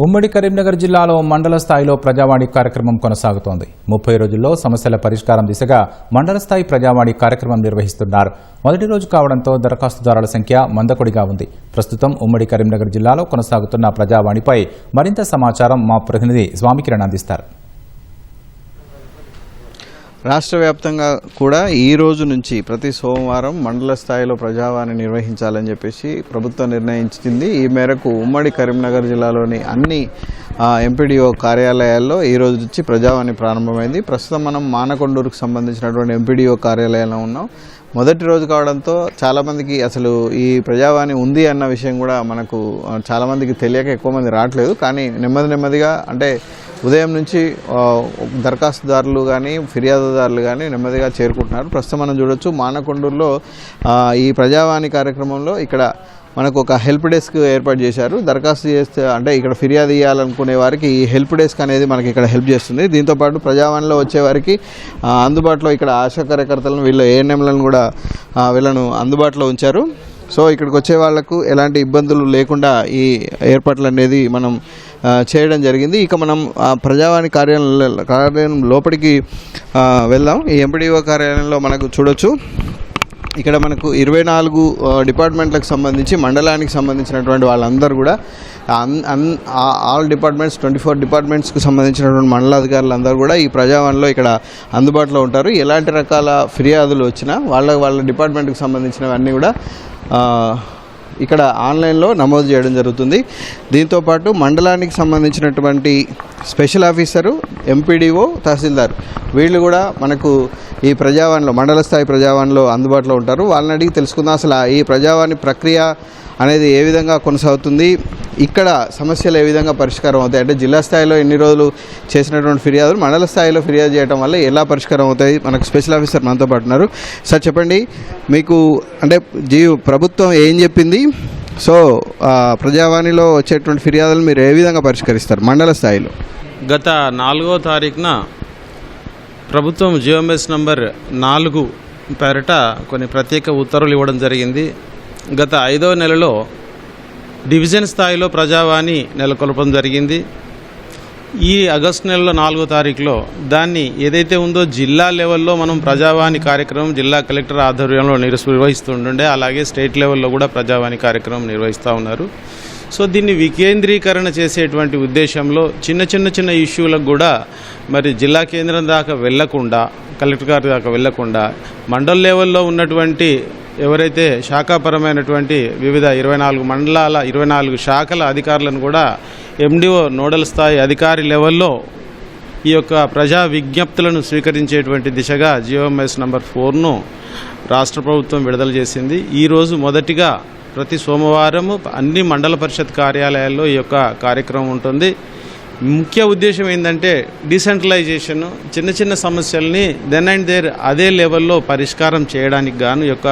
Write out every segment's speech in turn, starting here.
ఉమ్మడి కరీంనగర్ జిల్లాలో మండల స్థాయిలో ప్రజావాణి కార్యక్రమం కొనసాగుతోంది. 30 రోజుల్లో సమస్యల పరిష్కారం దిశగా మండల స్థాయి ప్రజావాణి కార్యక్రమం నిర్వహిస్తున్నారు. మొదటి రోజు కావడంతో దరఖాస్తుదారుల సంఖ్య మందకొడిగా ఉంది. ప్రస్తుతం ఉమ్మడి కరీంనగర్ జిల్లాలో కొనసాగుతున్న ప్రజావాణిపై మరింత సమాచారం మా ప్రతినిధి స్వామికిరణ్ అందిస్తారు. రాష్ట్ర వ్యాప్తంగా కూడా ఈ రోజు నుంచి ప్రతి సోమవారం మండల స్థాయిలో ప్రజావాణి నిర్వహించాలని చెప్పేసి ప్రభుత్వం నిర్ణయించింది. ఈ మేరకు ఉమ్మడి కరీంనగర్ జిల్లాలోని అన్ని ఎంపీడీఓ కార్యాలయాల్లో ఈ రోజు నుంచి ప్రజావాణి ప్రారంభమైంది. ప్రస్తుతం మనం మానకొండూరుకు సంబంధించినటువంటి ఎంపీడీఓ కార్యాలయంలో ఉన్నాం. మొదటి రోజు కావడంతో చాలామందికి అసలు ఈ ప్రజావాణి ఉంది అన్న విషయం కూడా మనకు చాలామందికి తెలియక ఎక్కువ మంది రావట్లేదు. కానీ నెమ్మదిగా అంటే ఉదయం నుంచి దరఖాస్తుదారులు కానీ ఫిర్యాదుదారులు కానీ నెమ్మదిగా చేరుకుంటున్నారు. ప్రస్తుతం మనం చూడొచ్చు మానకొండూరులో ఈ ప్రజావాణి కార్యక్రమంలో ఇక్కడ మనకు ఒక హెల్ప్ డెస్క్ ఏర్పాటు చేశారు. దరఖాస్తు చేస్తే అంటే ఇక్కడ ఫిర్యాదు ఇవ్వాలనుకునే వారికి ఈ హెల్ప్ డెస్క్ అనేది మనకి ఇక్కడ హెల్ప్ చేస్తుంది. దీంతోపాటు ప్రజావాణిలో వచ్చే వారికి అందుబాటులో ఇక్కడ ఆశా కార్యకర్తలను వీళ్ళ ఏఎన్ఎంలను కూడా వీళ్ళను అందుబాటులో ఉంచారు. సో ఇక్కడికి వచ్చే వాళ్లకు ఎలాంటి ఇబ్బందులు లేకుండా ఈ ఏర్పాట్లు అనేది మనం చేయడం జరిగింది. ఇక మనం ప్రజావాణి కార్యాలయం లోపలికి వెళ్దాం. ఈ ఎంపీడీఓ కార్యాలయంలో మనకు చూడొచ్చు ఇక్కడ మనకు 24 డిపార్ట్మెంట్లకు సంబంధించి మండలానికి సంబంధించినటువంటి వాళ్ళందరూ కూడా ఆల్ డిపార్ట్మెంట్స్ 24 డిపార్ట్మెంట్స్కి సంబంధించినటువంటి మండలాధికారులందరూ కూడా ఈ ప్రజావాణిలో ఇక్కడ అందుబాటులో ఉంటారు. ఎలాంటి రకాల ఫిర్యాదులు వచ్చినా వాళ్ళ డిపార్ట్మెంట్కి సంబంధించినవన్నీ కూడా ఇక్కడ ఆన్లైన్లో నమోదు చేయడం జరుగుతుంది. దీంతోపాటు మండలానికి సంబంధించినటువంటి స్పెషల్ ఆఫీసరు, ఎంపీడీఓ, తహసీల్దార్ వీళ్ళు కూడా మనకు ఈ ప్రజావాణిలో మండల స్థాయి ప్రజావాణిలో అందుబాటులో ఉంటారు. వాళ్ళని అడిగి తెలుసుకుందాం అసలు ఈ ప్రజావాణి ప్రక్రియ అనేది ఏ విధంగా కొనసాగుతుంది, ఇక్కడ సమస్యలు ఏ విధంగా పరిష్కారం అవుతాయి, అంటే జిల్లా స్థాయిలో ఎన్ని రోజులు చేసినటువంటి ఫిర్యాదులు మండల స్థాయిలో ఫిర్యాదు చేయడం వల్ల ఎలా పరిష్కారం అవుతాయి. మనకు స్పెషల్ ఆఫీసర్ మనతో పాటు ఉన్నారు. సార్ చెప్పండి, మీకు అంటే ప్రభుత్వం ఏం చెప్పింది, సో ప్రజావాణిలో వచ్చేటువంటి ఫిర్యాదులు మీరు ఏ విధంగా పరిష్కరిస్తారు మండల స్థాయిలో? గత 4వ తారీఖున ప్రభుత్వం జియోఎంఎస్ నంబర్ 4 పేరిట కొన్ని ప్రత్యేక ఉత్తర్వులు ఇవ్వడం జరిగింది. గత 5వ నెలలో డివిజన్ స్థాయిలో ప్రజావాణి నెలకొల్పడం జరిగింది. ఈ ఆగస్టు నెలలో 4వ తారీఖులో దాన్ని ఏదైతే ఉందో జిల్లా లెవెల్లో మనం ప్రజావాణి కార్యక్రమం జిల్లా కలెక్టర్ ఆధ్వర్యంలో నిర్వహిస్తుండే, అలాగే స్టేట్ లెవెల్లో కూడా ప్రజావాణి కార్యక్రమం నిర్వహిస్తూ ఉన్నారు. సో దీన్ని వికేంద్రీకరణ చేసేటువంటి ఉద్దేశంలో చిన్న ఇష్యూలకు కూడా మరి జిల్లా కేంద్రం దాకా వెళ్లకుండా, కలెక్టర్ గారి దాకా వెళ్లకుండా మండల లెవెల్లో ఉన్నటువంటి ఎవరైతే శాఖాపరమైనటువంటి వివిధ 24 మండలాల 24 శాఖల అధికారులను కూడా ఎండిఓ నోడల్ స్థాయి అధికారి లెవెల్లో ఈ యొక్క ప్రజా విజ్ఞప్తులను స్వీకరించేటువంటి దిశగా జియోఎంఎస్ నంబర్ 4ను రాష్ట్ర ప్రభుత్వం విడుదల చేసింది. ఈరోజు మొదటిగా ప్రతి సోమవారము అన్ని మండల పరిషత్ కార్యాలయాల్లో ఈ యొక్క కార్యక్రమం ఉంటుంది. ముఖ్య ఉద్దేశం ఏంటంటే డీసెంట్రలైజేషన్, చిన్న సమస్యల్ని దెన్ అండ్ దేర్ అదే లెవెల్లో పరిష్కారం చేయడానికి గాను యొక్క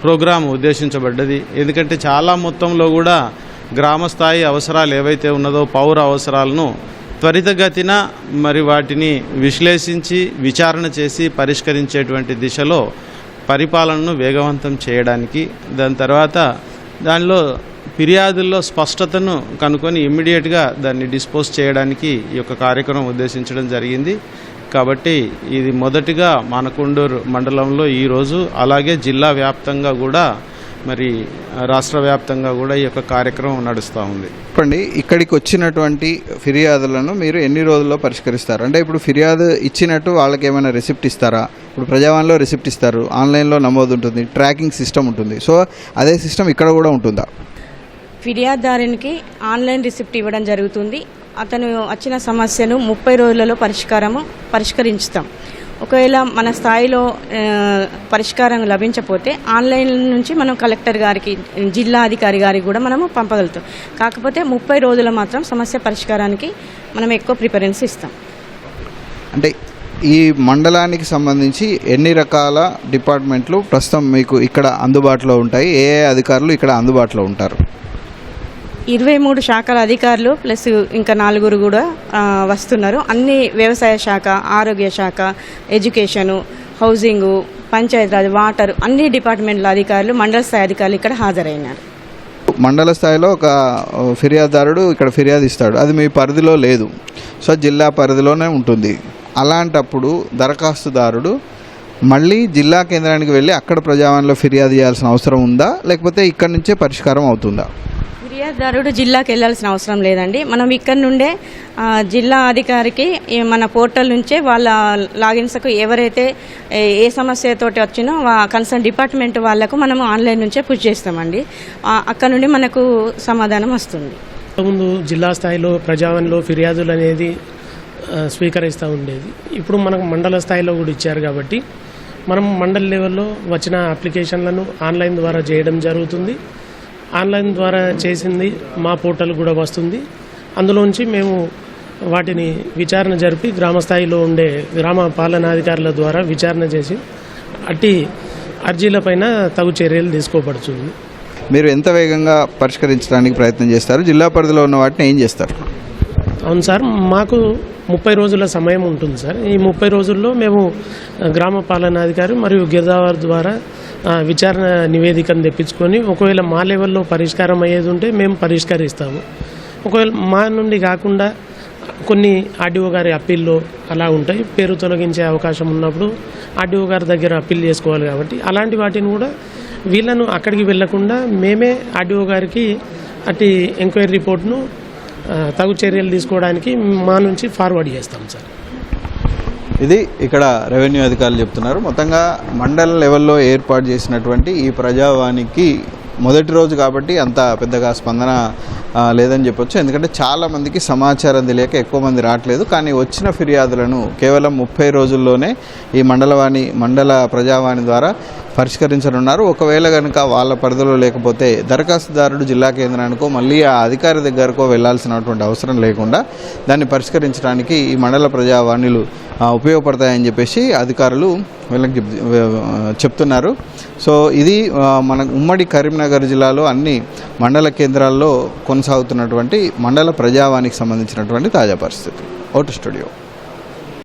ప్రోగ్రాం ఉద్దేశించబడ్డది. ఎందుకంటే చాలా మొత్తంలో కూడా గ్రామ స్థాయి అవసరాలు ఏవైతే ఉన్నదో పౌర అవసరాలను త్వరితగతిన మరి వాటిని విశ్లేషించి విచారణ చేసి పరిష్కరించేటువంటి దిశలో పరిపాలనను వేగవంతం చేయడానికి, దాని తర్వాత దానిలో ఫిర్యాదుల్లో స్పష్టతను కనుక్కొని ఇమ్మీడియట్గా దాన్ని డిస్పోజ్ చేయడానికి ఈ యొక్క కార్యక్రమం ఉద్దేశించడం జరిగింది. కాబట్టి ఇది మొదటిగా మానకొండూరు మండలంలో ఈరోజు, అలాగే జిల్లా వ్యాప్తంగా కూడా మరి రాష్ట్ర వ్యాప్తంగా కూడా ఈ యొక్క కార్యక్రమం నడుస్తూ ఉంది. చెప్పండి, ఇక్కడికి వచ్చినటువంటి ఫిర్యాదులను మీరు ఎన్ని రోజుల్లో పరిష్కరిస్తారు? అంటే ఇప్పుడు ఫిర్యాదు ఇచ్చినట్టు వాళ్ళకి ఏమైనా రిసిప్ట్ ఇస్తారా? ఇప్పుడు ప్రజావాణిలో రిసిప్ట్ ఇస్తారు, ఆన్లైన్లో నమోదు ఉంటుంది, ట్రాకింగ్ సిస్టమ్ ఉంటుంది. సో అదే సిస్టమ్ ఇక్కడ కూడా ఉంటుందా? ఫిర్యాదుదారునికి ఆన్లైన్ రిసిప్ట్ ఇవ్వడం జరుగుతుంది. అతను వచ్చిన సమస్యను 30 రోజులలో పరిష్కరించుతాం. ఒకవేళ మన స్థాయిలో పరిష్కారం లభించకపోతే ఆన్లైన్ నుంచి మనం కలెక్టర్ గారికి, జిల్లా అధికారి గారికి కూడా మనము పంపగలుగుతాం. కాకపోతే 30 రోజులు మాత్రం సమస్య పరిష్కారానికి మనం ఎక్కువ ప్రిఫరెన్స్ ఇస్తాం. అంటే ఈ మండలానికి సంబంధించి ఎన్ని రకాల డిపార్ట్మెంట్లు ప్రస్తుతం మీకు ఇక్కడ అందుబాటులో ఉంటాయి? ఏ అధికారులు ఇక్కడ అందుబాటులో ఉంటారు? 23 శాఖల అధికారులు ప్లస్ ఇంకా 4 కూడా వస్తున్నారు. అన్ని వ్యవసాయ శాఖ, ఆరోగ్య శాఖ, ఎడ్యుకేషను, హౌసింగు, పంచాయతీరాజ్, వాటర్ అన్ని డిపార్ట్మెంట్ల అధికారులు, మండల స్థాయి అధికారులు ఇక్కడ హాజరైనారు. మండల స్థాయిలో ఒక ఫిర్యాదుదారుడు ఇక్కడ ఫిర్యాదు ఇస్తాడు, అది మీ పరిధిలో లేదు, సో జిల్లా పరిధిలోనే ఉంటుంది. అలాంటప్పుడు దరఖాస్తుదారుడు మళ్ళీ జిల్లా కేంద్రానికి వెళ్ళి అక్కడ ప్రజావాణిలో ఫిర్యాదు చేయాల్సిన అవసరం ఉందా, లేకపోతే ఇక్కడ నుంచే పరిష్కారం అవుతుందా? ఫిర్యాదుదారుడు జిల్లాకి వెళ్ళాల్సిన అవసరం లేదండి. మనం ఇక్కడ నుండే జిల్లా అధికారికి మన పోర్టల్ నుంచే వాళ్ళ లాగిన్స్కు ఎవరైతే ఏ సమస్యతోటి వచ్చినో కన్సర్న్ డిపార్ట్మెంట్ వాళ్ళకు మనము ఆన్లైన్ నుంచే పుష్ చేస్తామండి. అక్కడ నుండి మనకు సమాధానం వస్తుంది. ముందు జిల్లా స్థాయిలో ప్రజావాణిలో ఫిర్యాదులు అనేది స్వీకరిస్తూ ఉండేది. ఇప్పుడు మనకు మండల స్థాయిలో కూడా ఇచ్చారు కాబట్టి మనం మండల లెవెల్లో వచ్చిన అప్లికేషన్లను ఆన్లైన్ ద్వారా చేయడం జరుగుతుంది. ఆన్లైన్ ద్వారా చేసింది మా పోర్టల్ కూడా వస్తుంది. అందులోంచి మేము వాటిని విచారణ జరిపి గ్రామ స్థాయిలో ఉండే గ్రామ పాలనాధికారుల ద్వారా విచారణ చేసి అట్టి అర్జీలపైన తగు చర్యలు తీసుకోబడుతుంది. మీరు ఎంత వేగంగా పరిష్కరించడానికి ప్రయత్నం చేస్తారు? జిల్లా పరిధిలో ఉన్న వాటిని ఏం చేస్తారు? అవును సార్, మాకు 30 రోజుల సమయం ఉంటుంది సార్. ఈ 30 రోజుల్లో మేము గ్రామ పాలనాధికారి మరియు గిరిదావారి ద్వారా విచారణ నివేదికను తెప్పించుకొని ఒకవేళ మా లెవెల్లో పరిష్కారం అయ్యేది ఉంటే మేము పరిష్కరిస్తాము. ఒకవేళ మా నుండి కాకుండా కొన్ని ఆర్డీఓ గారి అప్పీల్లో అలా ఉంటాయి, పేరు తొలగించే అవకాశం ఉన్నప్పుడు ఆర్డీఓ గారి దగ్గర అప్పీల్ చేసుకోవాలి. కాబట్టి అలాంటి వాటిని కూడా వీళ్ళను అక్కడికి వెళ్లకుండా మేమే ఆర్డీఓ గారికి అట్టి ఎంక్వైరీ రిపోర్ట్ను తగు చర్యలు తీసుకోవడానికి మా నుంచి ఫార్వర్డ్ చేస్తాం సార్. ఇది ఇక్కడ రెవెన్యూ అధికారులు చెప్తున్నారు. మొత్తంగా మండల లెవెల్లో ఏర్పాటు చేసినటువంటి ఈ ప్రజావాణికి మొదటి రోజు కాబట్టి అంత పెద్దగా స్పందన లేదని చెప్పొచ్చు. ఎందుకంటే చాలామందికి సమాచారం తెలియక ఎక్కువ మంది రావట్లేదు. కానీ వచ్చిన ఫిర్యాదులను కేవలం 30 రోజుల్లోనే ఈ మండల ప్రజావాణి ద్వారా పరిష్కరించనున్నారు. ఒకవేళ కనుక వాళ్ళ పరిధిలో లేకపోతే దరఖాస్తుదారుడు జిల్లా కేంద్రానికో మళ్ళీ ఆ అధికారి దగ్గరకో వెళ్లాల్సినటువంటి అవసరం లేకుండా దాన్ని పరిష్కరించడానికి ఈ మండల ప్రజావాణిలు ఉపయోగపడతాయని చెప్పేసి అధికారులు వీళ్ళకి చెప్తున్నారు. సో ఇది మన ఉమ్మడి కరీంనగర్ జిల్లాలో అన్ని మండల కేంద్రాల్లో కొనసాగుతున్నటువంటి మండల ప్రజావాణికి సంబంధించినటువంటి తాజా పరిస్థితి. Out studio.